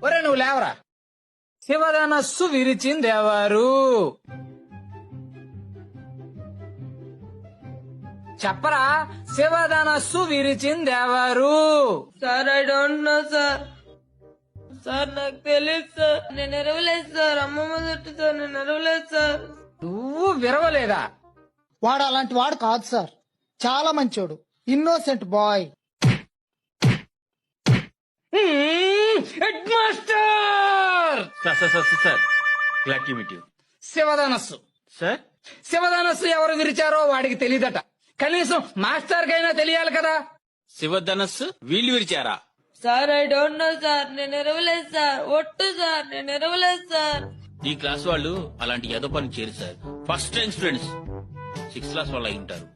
ఒరే నువ్వు లేవరా. శివధనస్సు విరిచిందెవరు? చెప్పరా, శివధనస్సు విరిచిందెవరు? Sir I don't know sir. Sir నాకు తెలియదు సార్. నేను ఎరవలేదు సార్. అమ్మమ్మ చుట్టూ సార్. నేను ఎరవలేదు సార్. నువ్వు విరవలేదా? వాడు అలాంటి వాడు కాదు సార్, చాలా మంచోడు, innocent boy. Head master sir glad to meet you. శివధనస్సు సార్ శివధనస్సు ఎవరు విరిచారో వాడికి తెలియదట. కనీసం మాస్టర్ కైనా తెలియాలి కదా. శివధనస్సు వీళ్ళు విరిచారా? Sir I don't know sir. నేను ఎరవలేదు సార్. ఒట్టు సార్. నేను ఎరవలేదు సార్. ఈ క్లాస్ వాళ్ళు అలాంటి ఏదో పని చేయరు sir. First time students 6th class వాళ్ళు అయి ఉంటారు.